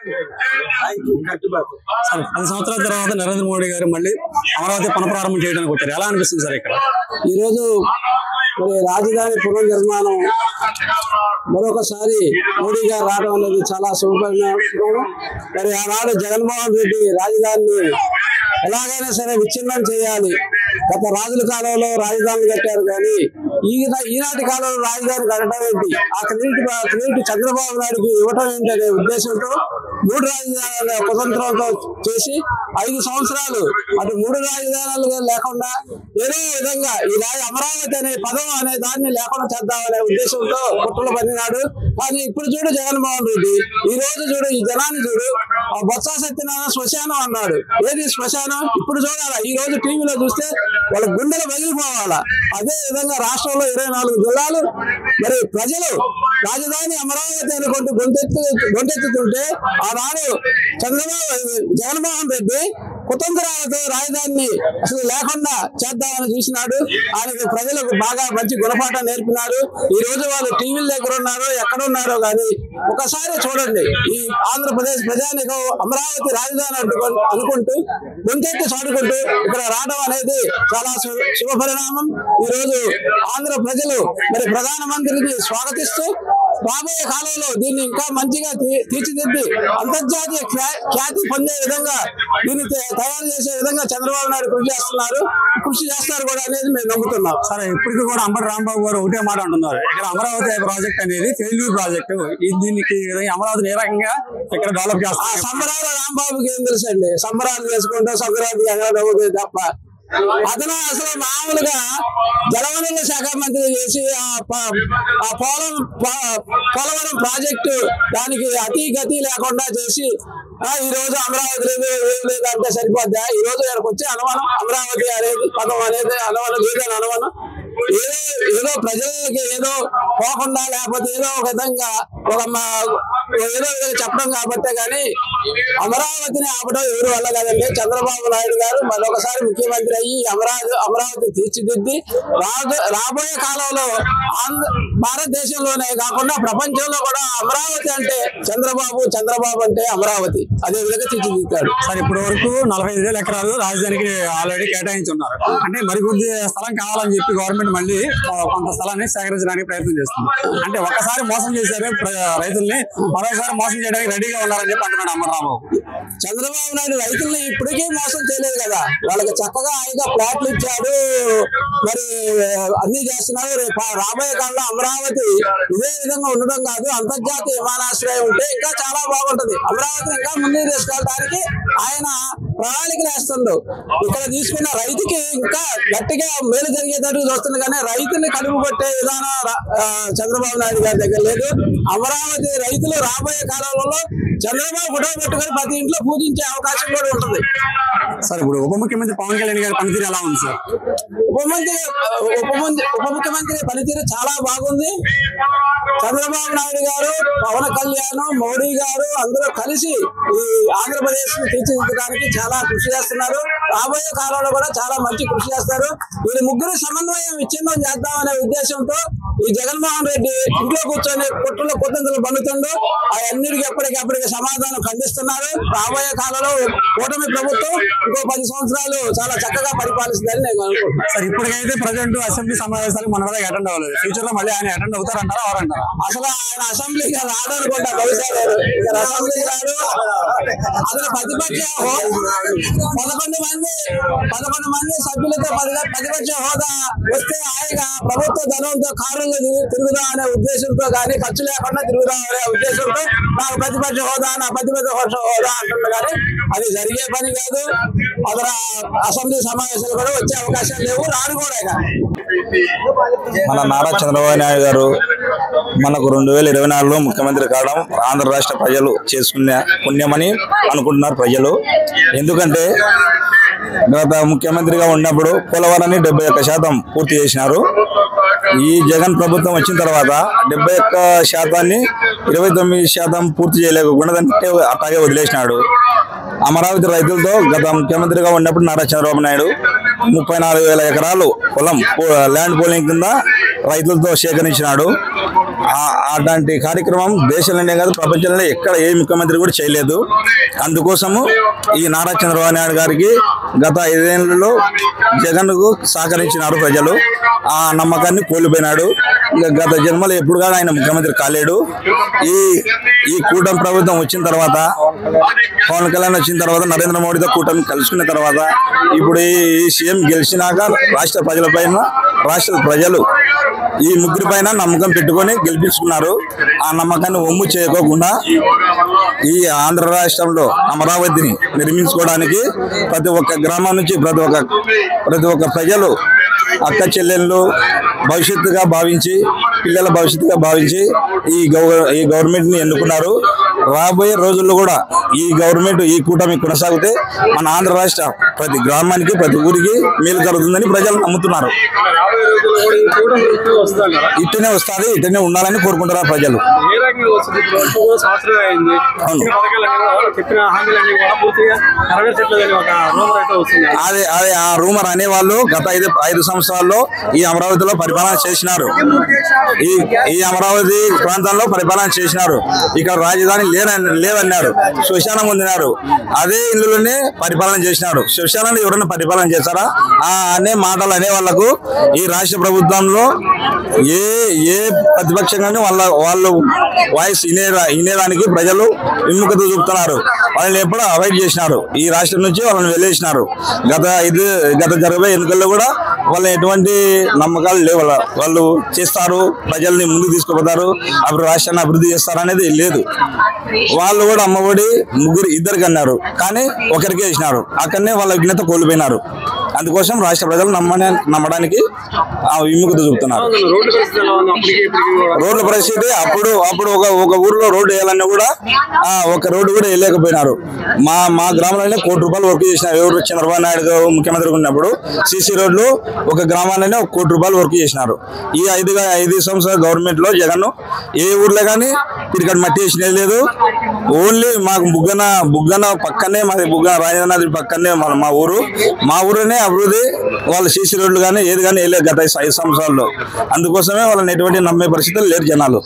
10 సంవత్సరాల తర్వాత నరేంద్ర మోడీ గారు మళ్ళీ అమరావతి పునఃప్రారంభం చేయడానికి వచ్చారు. ఎలా అనిపిస్తుంది సార్ ఇక్కడ ఈరోజు మరి రాజధాని పునర్నిర్మాణం మరొకసారి మోడీ గారు రావడం అనేది చాలా శుభపరిణామం. మరి ఆనాడు జగన్మోహన్ రెడ్డి రాజధానిని ఎలాగైనా సరే విచ్ఛిన్నం చేయాలి. గత రాజుల కాలంలో రాజధాని కట్టారు కానీ ఈనాటి కాలంలో రాజధాని కట్టడం ఏంటి, ఆ క్రెడిట్ చంద్రబాబు నాయుడుకి ఇవ్వటం ఏంటి అనే ఉద్దేశంతో 3 రాజధానుల కుతంత్రంతో చేసి 5 సంవత్సరాలు అటు 3 రాజధానులు లేకుండా ఏదో విధంగా ఈ అమరావతి అనే పదం అనే దాన్ని లేకుండా చేద్దామనే ఉద్దేశంతో కుట్రలు పన్నినాడు. కానీ ఇప్పుడు చూడు జగన్మోహన్ రెడ్డి, ఈ రోజు చూడు ఈ జనాన్ని చూడు, ఆ బొత్స సత్యనారాయణ శ్మశానం అన్నాడు. ఏది శ్మశానం? ఇప్పుడు చూడాలా, ఈ రోజు టీవీలో చూస్తే వాళ్ళ గుండెలు పగిలిపోవాలా. అదే విధంగా రాష్ట్రంలో 24 జిల్లాలు మరి ప్రజలు రాజధాని అమరావతి అనుకుంటూ గొంతెత్తుతుంటే ఆనాడు జగన్మోహన్ రెడ్డి కుతంత్రాలతో రాజధానిని అసలు లేకుండా చేద్దామని చూసినాడు. ఆయనకి ప్రజలకు బాగా మంచి గుణపాఠం నేర్పినాడు. ఈ రోజు వాళ్ళు టీవీల దగ్గర ఉన్నారో ఎక్కడున్నారో కానీ ఒకసారి చూడండి, ఈ ఆంధ్రప్రదేశ్ ప్రజానికం అమరావతి రాజధాని అనుకుంటూ గొంతెత్తి చాటుకుంటూ ఇక్కడ రావడం అనేది చాలా శుభ పరిణామం. ఈ రోజు ఆంధ్ర ప్రజలు మరి ప్రధానమంత్రికి స్వాగతిస్తూ రాబోయే కాలంలో దీన్ని ఇంకా మంచిగా తీర్చిదిద్ది అంతర్జాతీయ ఖ్యాతి పొందే విధంగా దీన్ని తయారు చేసే విధంగా చంద్రబాబు నాయుడు కృషి చేస్తారు కూడా అనేది మేము నమ్ముతున్నాం. సరే, ఇప్పటికీ కూడా అంబటి రాంబాబు గారు ఒకటే మాట అంటున్నారు, ఇక్కడ అమరావతి ప్రాజెక్ట్ అనేది ఫెయిల్యూర్ ప్రాజెక్ట్, దీనికి అమరావతిని ఏ రకంగా ఇక్కడ డెవలప్ చేస్తారు. సంబరాలు రాంబాబుకి ఏం తెలుసు అండి, సంబరాలు చేసుకుంటూ సంక్రాంతి ఎగరవుతుంది తప్ప అతను అసలు మామూలుగా జలవనరుల శాఖ మంత్రి చేసి ఆ పోలవరం ప్రాజెక్టు దానికి అతి లేకుండా చేసి ఈ రోజు అమరావతి లేదు ఏం లేదు అంటే సరిపోద్దా? ఈ రోజు ఇక్కడికి వచ్చే అనుమానం అమరావతి అనేది పదం అనేది అనుమానం లేదని అనుమానం ఏదో ప్రజలకి ఏదో పోకుండా లేకపోతే ఏదో ఒక విధంగా ఏదో చెప్పడం కాబట్టే కానీ అమరావతిని ఆపడం ఎవరు వల్ల కదండి. చంద్రబాబు నాయుడు గారు మరొకసారి ముఖ్యమంత్రి అయ్యి అమరావతి తీర్చిదిద్ది రాబోయే కాలంలో భారతదేశంలోనే కాకుండా ప్రపంచంలో కూడా అమరావతి అంటే చంద్రబాబు అంటే అమరావతి అదే విధంగా తీర్చిదిద్దాడు. సార్, ఇప్పటి వరకు 45,000 ఎకరాలు రాజధానికి ఆల్రెడీ కేటాయించున్నారు. అంటే మరికొద్ది స్థలం కావాలని చెప్పి గవర్నమెంట్ మళ్ళీ కొంత స్థలాన్ని సేకరించడానికి ప్రయత్నం చేస్తుంది. అంటే ఒకసారి మోసం చేశారు రైతుల్ని, మరోసారి మోసం చేయడానికి రెడీగా ఉన్నారని చెప్పి అంటున్నాడు అమర్రాంబాబు. చంద్రబాబు నాయుడు రైతుల్ని ఇప్పటికీ మోసం చేయలేదు కదా, వాళ్ళకి చక్కగా హాయిగా ప్లాట్లు ఇచ్చాడు, మరి అన్ని చేస్తున్నారు. రాబోయే కాలంలో అమరావతి ఇదే విధంగా ఉండడం కాదు, అంతర్జాతీయ విమానాశ్రయం ఉంటే ఇంకా చాలా బాగుంటది. అమరావతిని ఇంకా ముందుకు తీసుకెళ్ళడానికి ఆయన ప్రణాళికలు వేస్తుండ్రు. ఇక్కడ తీసుకున్న రైతుకి ఇంకా గట్టిగా మేలు జరిగేటట్టు చూస్తుంది కానీ రైతుని కడుపు పట్టే విధానం చంద్రబాబు నాయుడు గారి దగ్గర లేదు. అమరావతి రైతులు రాబోయే కాలంలో చంద్రబాబు ఫోటో పెట్టుకొని ప్రతి ఇంట్లో పూజించే అవకాశం కూడా ఉంటుంది. సార్, ఇప్పుడు ఉప ముఖ్యమంత్రి పవన్ కళ్యాణ్ గారి పనితీరు ఎలా ఉంది సార్? ఉప ముఖ్యమంత్రి పనితీరు చాలా బాగుంది. చంద్రబాబు నాయుడు గారు, పవన్ కళ్యాణ్, మోడీ గారు అందరూ కలిసి ఈ ఆంధ్రప్రదేశ్ ని తీర్చిదిద్దడానికి చాలా కృషి చేస్తున్నారు. రాబోయే కాలంలో కూడా చాలా మంచి కృషి చేస్తారు. వీరి ముగ్గురు సమన్వయం విచ్ఛిన్నం చేద్దామనే ఉద్దేశంతో ఈ జగన్మోహన్ రెడ్డి ఇంట్లో కూర్చొని కుతంత్రులు బండుతుండు. అవన్నిటికీ ఎప్పటికప్పటికి సమాధానం ఖండిస్తున్నారు. రాబోయే కాలంలో కూటమి ప్రభుత్వం ఇంకో 10 సంవత్సరాలు చాలా చక్కగా పరిపాలిస్తుందని నేను అనుకుంటున్నాను. సార్, ఇప్పటికైతే ప్రజెంట్ అసెంబ్లీ సమావేశాలకు మన వల్ల అటెండ్ అవ్వలేదు. ఫ్యూచర్ లో మళ్ళీ ఆయన అటెండ్ అవుతారంటారా ఎవరంటారా? అసలు ఆయన అసెంబ్లీకి రాడనుకుంటా, బహుశా అసెంబ్లీకి రాడు. అసలు ప్రతిపక్ష 11 మంది సభ్యులతో ప్రతిపక్ష హోదా వస్తే హాయిగా ప్రభుత్వ ధనంతో కారుల్లో తిరుగుదాం అనే ఉద్దేశంతో కానీ ఖర్చు లేకుండా తిరుగుదాం అనే ఉద్దేశంతో నాకు ప్రతిపక్ష హోదా అంటున్నారు కానీ అది జరిగే పని కాదు. అసలు అసెంబ్లీ సమావేశాలు కూడా వచ్చే అవకాశం లేవు, రాడు కూడా. మన నారా చంద్రబాబు నాయుడు గారు మనకు 2024లో ముఖ్యమంత్రి కావడం ఆంధ్ర రాష్ట్ర ప్రజలు చేసుకునే పుణ్యమని అనుకుంటున్నారు ప్రజలు. ఎందుకంటే గత ముఖ్యమంత్రిగా ఉన్నప్పుడు పోలవరాన్ని 71% పూర్తి చేసినారు. ఈ జగన్ ప్రభుత్వం వచ్చిన తర్వాత 71%ని 29% పూర్తి చేయలేకుండా దాన్ని అట్లాగే వదిలేసినాడు. అమరావతి రైతులతో గత ముఖ్యమంత్రిగా ఉన్నప్పుడు నారా చంద్రబాబు నాయుడు 34,000 ఎకరాలు పొలం ల్యాండ్ పోలింగ్ కింద రైతులతో సేకరించినాడు. అలాంటి కార్యక్రమం దేశంలోనే కాదు ప్రపంచంలో ఎక్కడ ఏ ముఖ్యమంత్రి కూడా చేయలేదు. అందుకోసము ఈ నారా చంద్రబాబు నాయుడు గారికి గత 5 ఏళ్లలో జగన్కు సహకరించినారు ప్రజలు. ఆ నమ్మకాన్ని కోల్పోయినాడు. గత జన్మలో ఎప్పుడు కూడా ఆయన ముఖ్యమంత్రి కాలేడు. ఈ కూటమి ప్రభుత్వం వచ్చిన తర్వాత, పవన్ కళ్యాణ్ వచ్చిన తర్వాత, నరేంద్ర మోడీతో కూటమి కలుసుకున్న తర్వాత, ఇప్పుడు ఈ సీఎం గెలిచినాక రాష్ట్ర ప్రజలు ఈ ముగ్గురి పైన నమ్మకం పెట్టుకొని గెలిపించుకున్నారు. ఆ నమ్మకాన్ని ఒమ్ము చేయకోకుండా ఈ ఆంధ్ర రాష్ట్రంలో అమరావతిని నిర్మించుకోవడానికి ప్రతి ఒక్క గ్రామం నుంచి ప్రతి ఒక్క ప్రజలు అక్క చెల్లెళ్ళు భవిష్యత్తుగా భావించి, పిల్లల భవిష్యత్తుగా భావించి ఈ గవర్నమెంట్ ని ఎన్నుకున్నారు. రాబోయే రోజుల్లో కూడా ఈ కూటమి కొనసాగితే మన ఆంధ్ర రాష్ట్ర ప్రతి గ్రామానికి, ప్రతి ఊరికి మేలు జరుగుతుందని ప్రజలు నమ్ముతున్నారు. ఇట్టనే వస్తుంది, ఇట్టనే ఉండాలని కోరుకుంటున్నారు ప్రజలు. అదే ఆ రూమర్ అనే వాళ్ళు గత 5 సంవత్సరాల్లో ఈ అమరావతిలో పరిపాలన చేసినారు. ఈ అమరావతి ప్రాంతంలో పరిపాలన చేసినారు. ఇక్కడ రాజధాని లేవన్నారు, శ్మశానం పొందినారు. అదే ఇల్లులోనే పరిపాలన చేసినారు. శ్మశానాన్ని ఎవరైనా పరిపాలన చేస్తారా? అనే మాటలు అనే వాళ్లకు ఈ రాష్ట్ర ప్రభుత్వంలో ఏ ప్రతిపక్షంగానే వాళ్ళు వాయిస్ వినేదానికి ప్రజలు విముఖత చూపుతున్నారు. వాళ్ళని ఎప్పుడూ అవాయిడ్ చేసినారు. ఈ రాష్ట్రం నుంచి వాళ్ళని వెళ్ళేసినారు. గత జరగబోయే ఎన్నికల్లో కూడా వాళ్ళ ఎటువంటి నమ్మకాలు లేవు. వాళ్ళు చేస్తారు, ప్రజల్ని ముందుకు తీసుకుపోతారు, రాష్ట్రాన్ని అభివృద్ధి చేస్తారు అనేది లేదు. వాళ్ళు కూడా అమ్మఒడి ఇద్దరికి అన్నారు, కానీ ఒకరికి వేసినారు. అక్కడనే వాళ్ళ విఘ్నత కోల్పోయినారు. అందుకోసం రాష్ట్ర ప్రజలు నమ్మడానికి విముఖత చూపుతున్నారు. రోడ్ల పరిస్థితి అప్పుడు ఒక ఊర్లో రోడ్డు వేయాలన్నా కూడా ఒక రోడ్డు కూడా వేయలేకపోయినారు. మా గ్రామంలోనే ₹1 కోటి వర్క్ చేసినారు. ఎవరు? చంద్రబాబు నాయుడు ముఖ్యమంత్రి ఉన్నప్పుడు సీసీ రోడ్లు ఒక గ్రామాల్లోనే ₹1 కోటి వర్క్ చేసినారు. ఈ 5 సంవత్సరాల గవర్నమెంట్ లో జగన్ ఏ ఊర్లో కానీ తిరిగి మట్టి వేసినది లేదు. ఓన్లీ మాకు బుగ్గన పక్కనే, మాది బుగ్గన రాజధాని పక్కనే మా ఊరునే అభివృద్ధి. వాళ్ళ సీసీ రోడ్లు కానీ ఏది కానీ వేయలేదు గత 5 సంవత్సరాల్లో. అందుకోసమే వాళ్ళని ఎటువంటి నమ్మే పరిస్థితులు లేరు జనాలు.